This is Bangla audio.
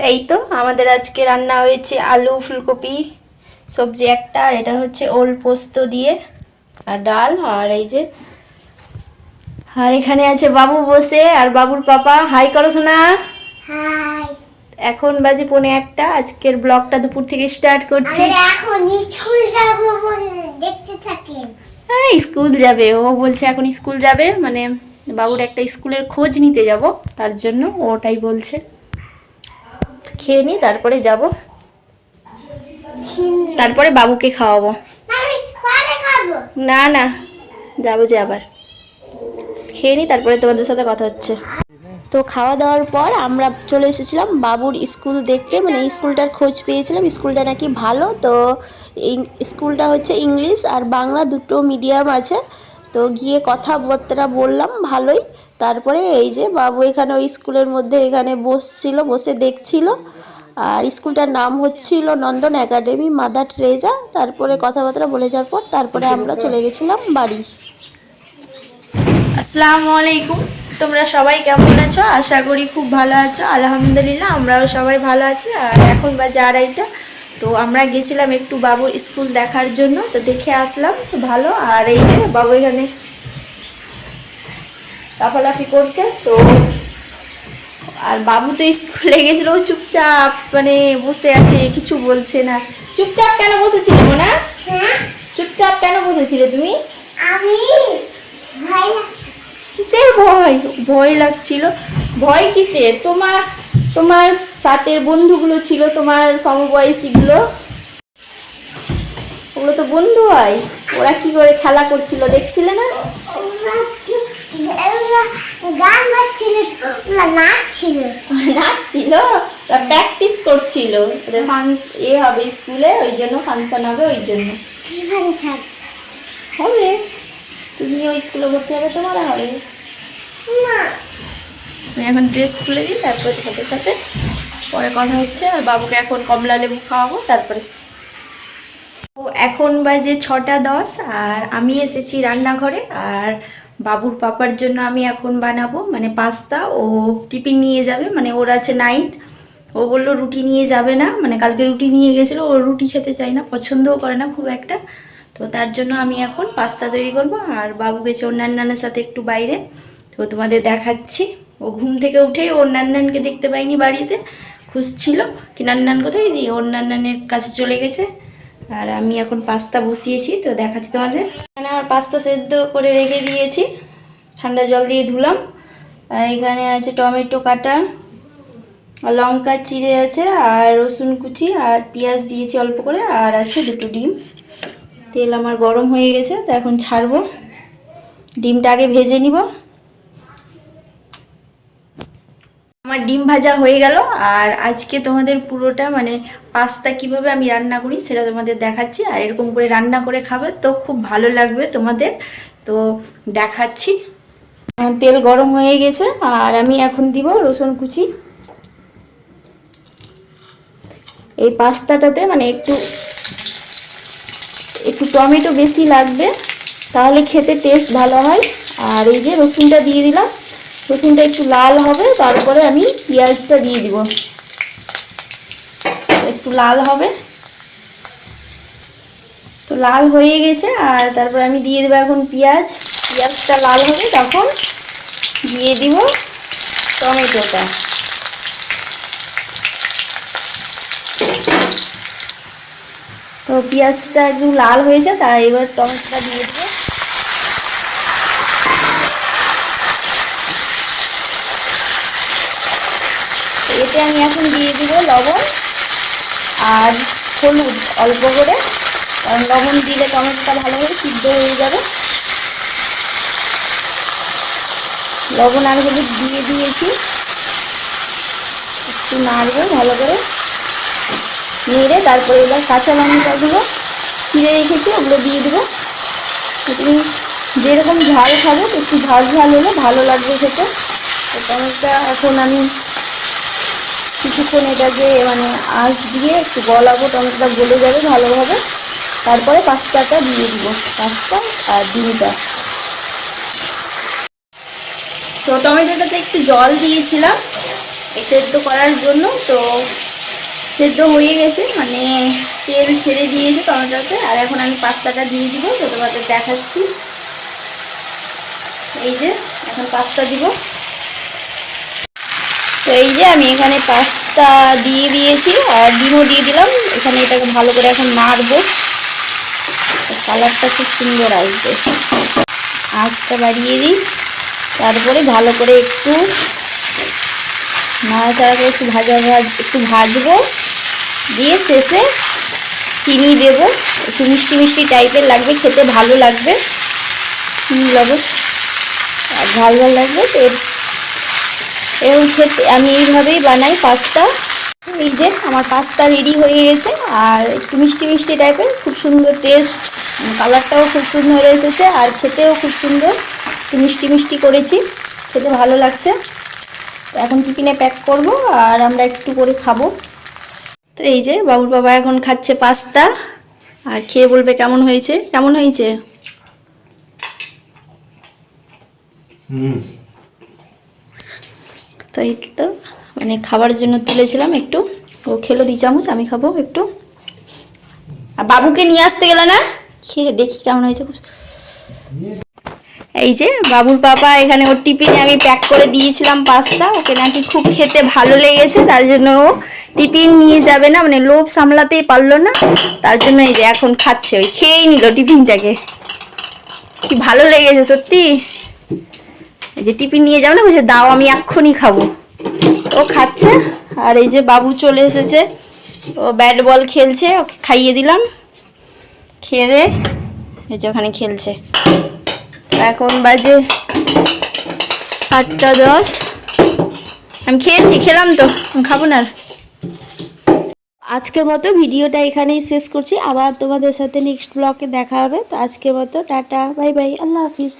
এই তো আমাদের আজকে রান্না হয়েছে আলু ফুলকপি সবজি একটা, আর এটা হচ্ছে ওল পোস্ত দিয়ে আর ডাল। আর এই যে আর এখানে আছে বাবু বসে, আর বাবুর পাপা। হাই করো শোনা। হাই। এখন বাজে 1:45। আজকের ব্লগটা দুপুর থেকে স্টার্ট করছি। আমি এখন স্কুল যাব বলে দেখতে থাকেন। হ্যাঁ স্কুল যাবে, ও বলছে এখন স্কুল যাবে, মানে বাবুর একটা স্কুলের খোঁজ নিতে যাব, তার জন্য ওটাই বলছে। খেয়ে নি তারপরে যাব, তারপরে বাবুকে খাওয়াবো। আমি পরে খাবো। না না, যাবো যে আবার। খেয়ে নি তারপরে তোমাদের সাথে কথা হচ্ছে। তো খাওয়া দাওয়ার পর আমরা চলে এসেছিলাম বাবুর স্কুল দেখতে, মানে স্কুলটার খোঁজ পেয়েছিলাম। স্কুলটা নাকি ভালো, তো এই স্কুলটা হচ্ছে ইংলিশ আর বাংলা দুটো মিডিয়াম আছে। তো গিয়ে কথাবার্তা বললাম ভালোই। তারপরে এই যে বাবু এখানে ওই স্কুলের মধ্যে এখানে বসছিল, বসে দেখছিল। আর স্কুলটার নাম হচ্ছিল নন্দন একাডেমি মাদার টেরেজা। তারপরে কথাবার্তা বলে যাওয়ার পর তারপরে আমরা চলে গেছিলাম বাড়ি। আসসালামু আলাইকুম, তোমরা সবাই কেমন আছো? আশা করি খুব ভালো আছো। আলহামদুলিল্লাহ আমরাও সবাই ভালো আছি। আর এখন বাজে 2:30। তো আমরা গেছিলাম একটু বাবুর স্কুল দেখার জন্য, তো দেখে আসলাম, তো ভালো। আর এই যে বাবু এখানে লাফালাফি করছে। তো আর বাবু তো স্কুলে গেছিল, ও চুপচাপ মানে বসে আছে, কিছু বলছে না। চুপচাপ কেন বসেছিলে মোনা? হ্যাঁ, চুপচাপ কেন বসেছিলে তুমি? আমি ভয় লাগছে। কিসের ভয়? ভয় লাগছিল? ভয় কিসের? তোমার তোমার সাথের বন্ধুগুলো ছিল, তোমার সমবয়সীগুলো, ওগুলো তো বন্ধু হয়। ওরা কি করে খেলা করছিল দেখছিলে না? ওরা গান গাচ্ছিল, ওরা নাচছিল। নাচছিল, প্র্যাকটিস করছিল। ওদের এ হবে স্কুলে, ওই জন্য ফাংশন হবে, ওই জন্য কি ফাংশন হবে। তুমিও স্কুলে ভর্তি হবে, তোমারও হবে। না? আমি এখন ড্রেস খুলে দিই, তারপরে সাথে সাথে পরে কথা হচ্ছে। আর বাবুকে এখন কমলা লেবু খাওয়াবো তারপরে। তো এখন বাজে 6:10, আর আমি এসেছি রান্নাঘরে। আর বাবুর পাপার জন্য আমি এখন বানাবো মানে পাস্তা। ও টিফিন নিয়ে যাবে, মানে ওর আছে নাইট। ও বললো রুটি নিয়ে যাবে না, মানে কালকে রুটি নিয়ে গেছিলো, ও রুটি খেতে চায় না, পছন্দও করে না খুব একটা। তো তার জন্য আমি এখন পাস্তা তৈরি করব। আর বাবু গেছে ওর নান্নানের সাথে একটু বাইরে, তো তোমাদের দেখাচ্ছি। ও ঘুম থেকে উঠেই ওর নান্নানকে দেখতে পাইনি বাড়িতে, খুঁজছিল কি নান্নান কোথায়, দিয়ে ওর নান্নানের কাছে চলে গেছে। আর আমি এখন পাস্তা বসিয়েছি, তো দেখাচ্ছি তোমাদের। এখানে আমার পাস্তা সেদ্ধ করে রেখে দিয়েছি, ঠান্ডা জল দিয়ে ধুলাম। আর এখানে আছে টমেটো কাটা, আর লঙ্কা চিড়ে আছে, আর রসুন কুচি, আর পেঁয়াজ দিয়েছি অল্প করে, আর আছে 2টো ডিম। তেল আমার গরম হয়ে গেছে, তো এখন ছাড়বো। ডিমটা আগে ভেজে নিব। আমার ডিম ভাজা হয়ে গেল। আর আজকে তোমাদের পুরোটা মানে পাস্তা কিভাবে আমি রান্না করি সেটা তোমাদের দেখাচ্ছি। আর এরকম করে রান্না করে খাবে তো খুব ভালো লাগবে তোমাদের, তো দেখাচ্ছি। তেল গরম হয়ে গেছে, আর আমি এখন দিব রসুন কুচি। এই পাস্তাটাতে মানে একটু একটু টমেটো বেশি লাগবে, তাহলে খেতে টেস্ট ভালো হয়। আর এই যে রসুনটা দিয়ে দিলাম, রসুনটা একটু লাল হবে, তারপরে আমি পেঁয়াজটা দিয়ে দিব। একটু লাল হবে, তো লাল হয়ে গেছে। আর তারপরে আমি দিয়ে দেবো এখন পেঁয়াজ। পেঁয়াজটা লাল হবে তখন দিয়ে দিব টমেটোটা। তো পেঁয়াজটা একটু লাল হয়েছে, তাই এবার টমেটোটা দিয়ে দেবো। এতে আমি এখন দিয়ে দিব লবণ আর হলুদ অল্প করে, কারণ লবণ দিলে টমেটোটা ভালোভাবে সিদ্ধ হয়ে যাবে। লবণ আর হলুদ দিয়ে দিয়েছি, একটু নাড়বো ভালো করে, নেড়ে তারপরে এবার কাঁচা লঙ্কাগুলো চিড়ে রেখেছি ওগুলো দিয়ে দেবো। তুমি যেরকম ঝাল খাবে একটু ঝাল ঝাল হলে ভালো লাগবে খেতে। টমেটোটা এখন আমি কিছুক্ষণ এটাকে মানে আঁচ দিয়ে একটু গলাবো, টমেটোটা গলে যাবে ভালোভাবে। তারপরে পাস্তাটা দিয়ে দিব, পাস্তা আর ডিমটা। তো টমেটোটাতে একটু জল দিয়েছিলাম, সেদ্ধ করার জন্য। তো সেদ্ধ হয়ে গেছে, মানে তেল ছেড়ে দিয়েছে টমেটোতে। আর এখন আমি পাস্তাটা দিয়ে দিব, তো তোমাদের দেখাচ্ছি। এই যে এখন পাস্তা দিব। তো এই যে আমি এখানে পাস্তা দিয়ে দিয়েছি আর ডিমও দিয়ে দিলাম। এখানে এটাকে ভালো করে এখন নাড়বো, কালারটা খুব সুন্দর আসবে। আঁচটা বাড়িয়ে দিই, তারপরে ভালো করে একটু নাড়াচাড়া করে একটু ভাজবো। দিয়ে শেষে চিনি দেবো, একটু মিষ্টি মিষ্টি টাইপের লাগবে, খেতে ভালো লাগবে। চিনি লবণ আর ঝাল ঝাল লাগবে। তো এবং খেতে আমি এইভাবেই বানাই পাস্তা। এই যে আমার পাস্তা রেডি হয়ে গেছে, আর একটু মিষ্টি মিষ্টি টাইপের, খুব সুন্দর টেস্ট, কালারটাও খুব সুন্দর এসেছে, আর খেতেও খুব সুন্দর। একটু মিষ্টি মিষ্টি করেছি, খেতে ভালো লাগছে। তো এখন টিফিনে প্যাক করব আর আমরা একটু করে খাবো। তো এই যে বাবুর বাবা এখন খাচ্ছে পাস্তা, আর খেয়ে বলবে কেমন হয়েছে। কেমন হয়েছে? তো এই তো মানে খাবার জন্য তুলেছিলাম একটু, ও খেলো 2 চামচ, আমি খাবো একটু। আর বাবুকে নিয়ে আসতে গেলে না, খেয়ে দেখি কেমন হয়েছে। এই যে বাবুর পাপা এখানে ওর টিফিনে আমি প্যাক করে দিয়েছিলাম পাস্তা, ওকে নাকি খুব খেতে ভালো লেগেছে, তার জন্য ও টিফিন নিয়ে যাবে না, মানে লোভ সামলাতেই পারলো না, তার জন্য এই যে এখন খাচ্ছে। ওই খেয়েই নিল টিফিনটাকে, কি ভালো লেগেছে সত্যি। এই যে টিফিন নিয়ে যাও না, বলছে দাও আমি এক্ষুনি খাবো। ও খাচ্ছে। আর এই যে বাবু চলে এসেছে, ও ব্যাট বল খেলছে, ওকে খাইয়ে দিলাম। খেয়ে দে এই যে ওখানে খেলছে। এখন বাজে 7:10। আমি খেলাম তো, খাবো না। আজকের মতো ভিডিওটা এখানেই শেষ করছি, আবার তোমাদের সাথে নেক্সট ব্লগে দেখা হবে। তো আজকের মতো টাটা, বাই বাই, আল্লাহ হাফিজ।